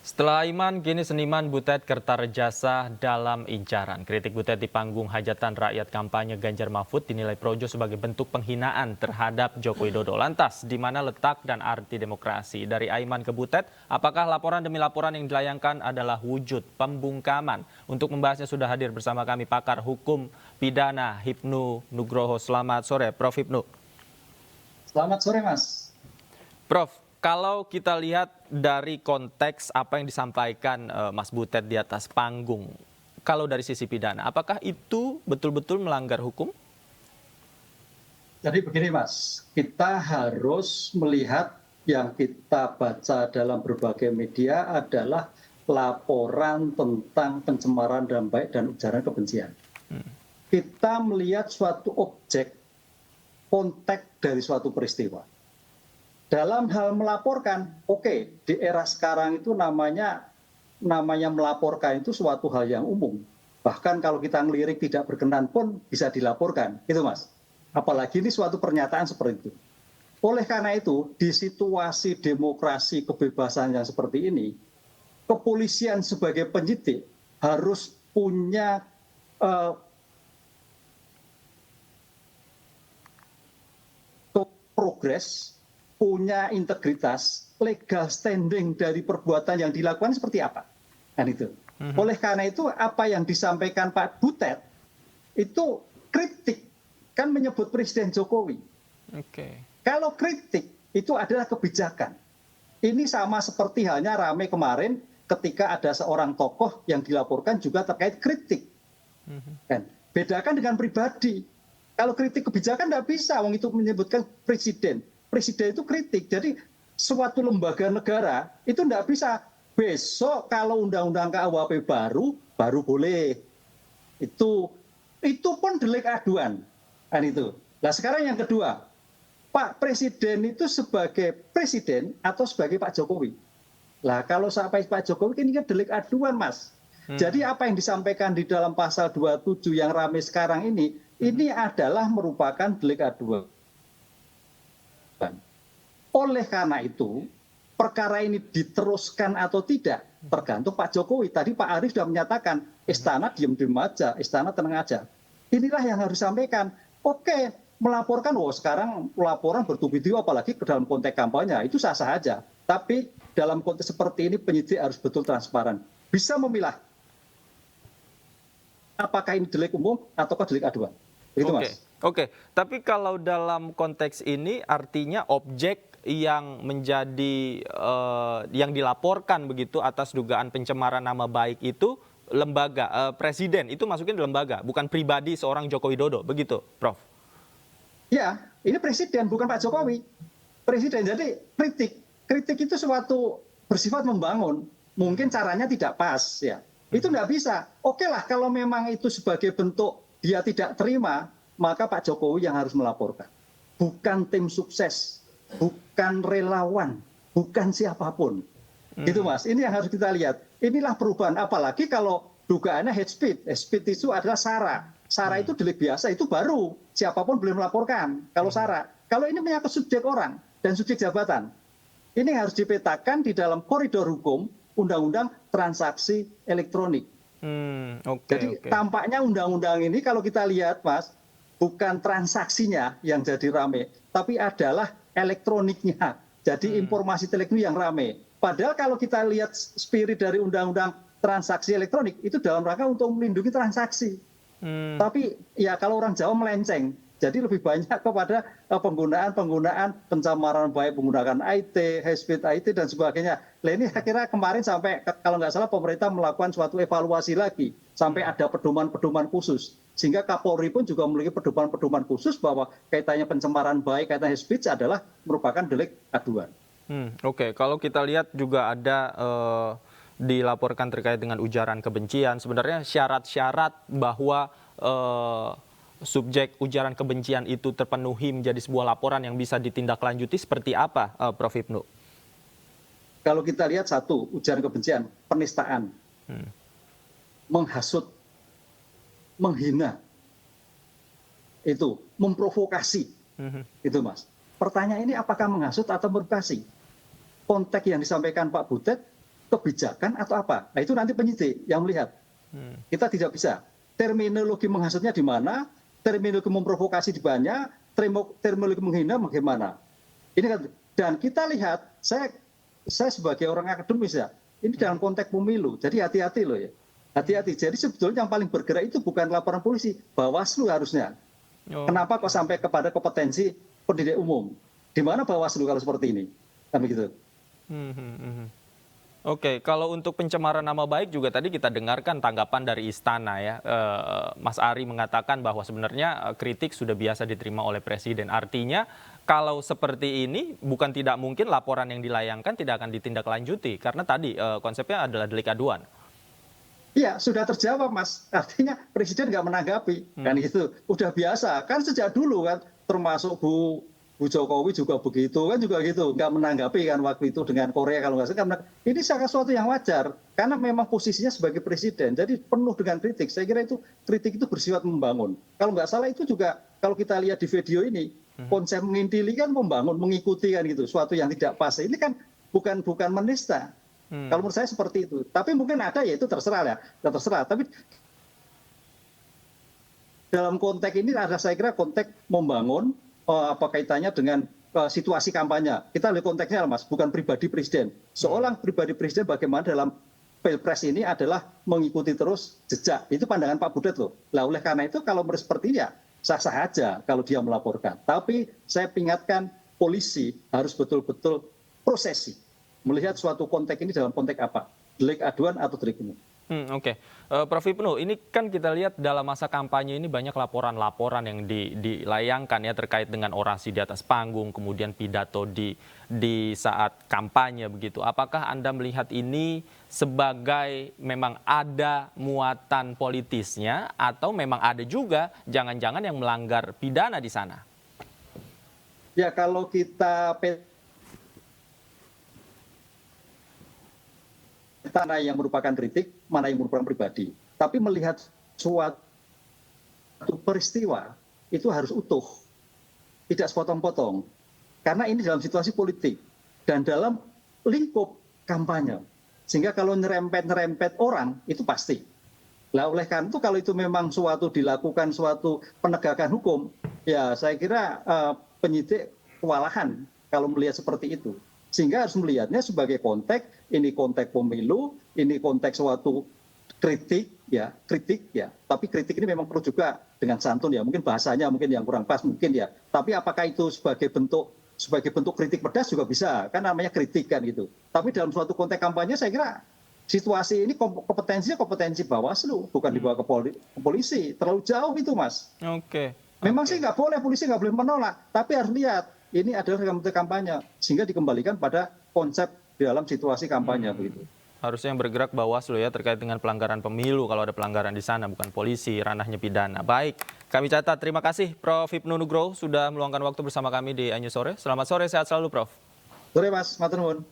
Setelah Aiman, kini seniman Butet Kertarejasa dalam incaran. Kritik Butet di panggung hajatan rakyat kampanye Ganjar Mahfud dinilai Projo sebagai bentuk penghinaan terhadap Joko Widodo. Lantas, di mana letak dan arti demokrasi? Dari Aiman ke Butet, apakah laporan demi laporan yang dilayangkan adalah wujud pembungkaman? Untuk membahasnya sudah hadir bersama kami pakar hukum pidana Hipnu Nugroho. Selamat sore, Prof. Hipnu. Selamat sore, Mas. Prof, kalau kita lihat dari konteks apa yang disampaikan Mas Butet di atas panggung, kalau dari sisi pidana, apakah itu betul-betul melanggar hukum? Jadi begini, Mas, kita harus melihat yang kita baca dalam berbagai media adalah laporan tentang pencemaran nama baik dan ujaran kebencian. Kita melihat suatu objek, konteks dari suatu peristiwa. Dalam hal melaporkan, oke, di era sekarang itu namanya melaporkan itu suatu hal yang umum. Bahkan kalau kita ngelirik tidak berkenan pun bisa dilaporkan, gitu Mas. Apalagi ini suatu pernyataan seperti itu. Oleh karena itu, di situasi demokrasi kebebasan yang seperti ini, kepolisian sebagai penyidik harus punya progres, punya integritas, legal standing dari perbuatan yang dilakukan seperti apa. Kan itu. Oleh karena itu apa yang disampaikan Pak Butet itu kritik, kan menyebut Presiden Jokowi. Kalau kritik itu adalah kebijakan. Ini sama seperti halnya rame kemarin ketika ada seorang tokoh yang dilaporkan juga terkait kritik. Kan? Bedakan dengan pribadi. Kalau kritik kebijakan tidak bisa, wong itu menyebutkan presiden. Presiden itu kritik. Jadi suatu lembaga negara itu tidak bisa besok kalau undang-undang KUHP baru boleh. Itu pun delik aduan. Kan itu. Nah sekarang yang kedua, Pak Presiden itu sebagai presiden atau sebagai Pak Jokowi. Lah kalau sampai Pak Jokowi ini kan delik aduan, Mas. Jadi apa yang disampaikan di dalam pasal 27 yang ramai sekarang ini adalah merupakan delik aduan. Oleh karena itu, perkara ini diteruskan atau tidak tergantung Pak Jokowi. Tadi Pak Arief sudah menyatakan, istana diem-diem aja, istana tenang aja. Inilah yang harus disampaikan. Oke, melaporkan, sekarang laporan bertubi-tubi apalagi ke dalam konteks kampanye, itu sah-sah aja. Tapi dalam konteks seperti ini penyidik harus betul transparan. Bisa memilah apakah ini delik umum ataukah delik aduan. Begitu, Mas. Oke, tapi kalau dalam konteks ini artinya objek yang menjadi yang dilaporkan begitu atas dugaan pencemaran nama baik itu lembaga presiden itu masukin di lembaga, bukan pribadi seorang Joko Widodo, begitu, Prof? Ya, ini presiden bukan Pak Jokowi. Presiden, jadi kritik itu suatu bersifat membangun. Mungkin caranya tidak pas, ya. Itu nggak bisa. Oke lah, kalau memang itu sebagai bentuk dia tidak terima, maka Pak Jokowi yang harus melaporkan. Bukan tim sukses, bukan relawan, bukan siapapun. Gitu Mas, ini yang harus kita lihat. Inilah perubahan, apalagi kalau dugaannya hate speech. Hate speech itu adalah SARA. SARA itu delik biasa, itu baru. Siapapun boleh melaporkan kalau SARA. Kalau ini menyangkut subjek orang dan subjek jabatan, ini harus dipetakan di dalam koridor hukum Undang-Undang Transaksi Elektronik. Jadi tampaknya undang-undang ini kalau kita lihat, Mas, bukan transaksinya yang jadi rame, tapi adalah elektroniknya. Jadi informasi elektronik yang rame. Padahal kalau kita lihat spirit dari Undang-Undang Transaksi Elektronik itu dalam rangka untuk melindungi transaksi. Tapi ya kalau orang Jawa melenceng. Jadi lebih banyak kepada penggunaan pencemaran baik menggunakan IT, high speed IT dan sebagainya. Nah ini saya kira kemarin sampai kalau nggak salah pemerintah melakukan suatu evaluasi lagi sampai ada pedoman-pedoman khusus. Sehingga Kapolri pun juga memiliki pedoman-pedoman khusus bahwa kaitannya pencemaran baik, kaitan hate speech adalah merupakan delik aduan. Oke, kalau kita lihat juga ada dilaporkan terkait dengan ujaran kebencian. Sebenarnya syarat-syarat bahwa subjek ujaran kebencian itu terpenuhi menjadi sebuah laporan yang bisa ditindaklanjuti seperti apa, Prof. Hipnu? Kalau kita lihat satu, ujaran kebencian, penistaan, menghasut, menghina, itu memprovokasi, itu Mas. Pertanyaan ini apakah menghasut atau memprovokasi? Konteks yang disampaikan Pak Butet kebijakan atau apa. Nah itu nanti penyidik yang melihat. Kita tidak bisa. Terminologi menghasutnya di mana, terminologi memprovokasi di mana, terminologi menghina bagaimana. Ini kan, dan kita lihat, saya sebagai orang akademis ya, ini dalam konteks pemilu, jadi hati-hati loh ya. Hati-hati. Jadi sebetulnya yang paling bergerak itu bukan laporan polisi, Bawaslu harusnya. Kenapa kok sampai kepada kompetensi pendidik umum? Di mana Bawaslu kalau seperti ini? Kan begitu. Oke, kalau untuk pencemaran nama baik juga tadi kita dengarkan tanggapan dari Istana ya. Mas Ari mengatakan bahwa sebenarnya kritik sudah biasa diterima oleh Presiden. Artinya kalau seperti ini bukan tidak mungkin laporan yang dilayangkan tidak akan ditindaklanjuti. Karena tadi konsepnya adalah delik aduan. Iya, sudah terjawab Mas. Artinya Presiden nggak menanggapi. Kan gitu. Udah biasa. Kan sejak dulu kan, termasuk Bu Jokowi juga begitu kan juga gitu, nggak menanggapi kan waktu itu dengan Korea kalau nggak salah. Ini sangat sesuatu yang wajar karena memang posisinya sebagai presiden, jadi penuh dengan kritik. Saya kira itu kritik itu bersifat membangun. Kalau nggak salah itu juga kalau kita lihat di video ini konsep mengintili kan membangun, mengikuti kan gitu, suatu yang tidak pas. Ini kan bukan menista. Kalau menurut saya seperti itu. Tapi mungkin ada ya itu terserah ya, terserah. Tapi dalam konteks ini ada saya kira konteks membangun. Apa kaitannya dengan situasi kampanye. Kita lihat konteksnya Mas, bukan pribadi presiden. Seorang pribadi presiden bagaimana dalam Pilpres ini adalah mengikuti terus jejak. Itu pandangan Pak Budet loh. Lah oleh karena itu kalau seperti ya sah-sah aja kalau dia melaporkan. Tapi saya ingatkan polisi harus betul-betul prosesi. Melihat suatu konteks ini dalam konteks apa? Delik aduan atau delik umum. Oke. Prof. Ibnu, ini kan kita lihat dalam masa kampanye ini banyak laporan-laporan yang dilayangkan ya terkait dengan orasi di atas panggung, kemudian pidato di saat kampanye begitu. Apakah Anda melihat ini sebagai memang ada muatan politisnya atau memang ada juga jangan-jangan yang melanggar pidana di sana? Ya kalau kita mana yang merupakan kritik, mana yang merupakan pribadi. Tapi melihat suatu peristiwa itu harus utuh, tidak sepotong-potong. Karena ini dalam situasi politik dan dalam lingkup kampanye. Sehingga kalau nyerempet orang itu pasti. Lah oleh karena itu kalau itu memang suatu dilakukan suatu penegakan hukum, ya saya kira penyidik kewalahan kalau melihat seperti itu. Sehingga harus melihatnya sebagai konteks, ini konteks pemilu, ini konteks suatu kritik ya. Tapi kritik ini memang perlu juga dengan santun ya, mungkin bahasanya mungkin yang kurang pas mungkin ya. Tapi apakah itu sebagai bentuk kritik pedas juga bisa, kan namanya kritik kan gitu. Tapi dalam suatu konteks kampanye saya kira situasi ini kompetensi Bawaslu, bukan dibawa ke polisi. Terlalu jauh itu Mas. Oke. Memang sih nggak boleh, polisi nggak boleh menolak, tapi harus lihat ini adalah konteks kampanye sehingga dikembalikan pada konsep di dalam situasi kampanye begitu. Harusnya yang bergerak Bawaslu ya terkait dengan pelanggaran pemilu kalau ada pelanggaran di sana, bukan polisi, ranahnya pidana. Baik, kami catat. Terima kasih Prof. Ibnu Nugroho sudah meluangkan waktu bersama kami di Anju Sore. Selamat sore, sehat selalu Prof. Sore Mas, matur nuwun.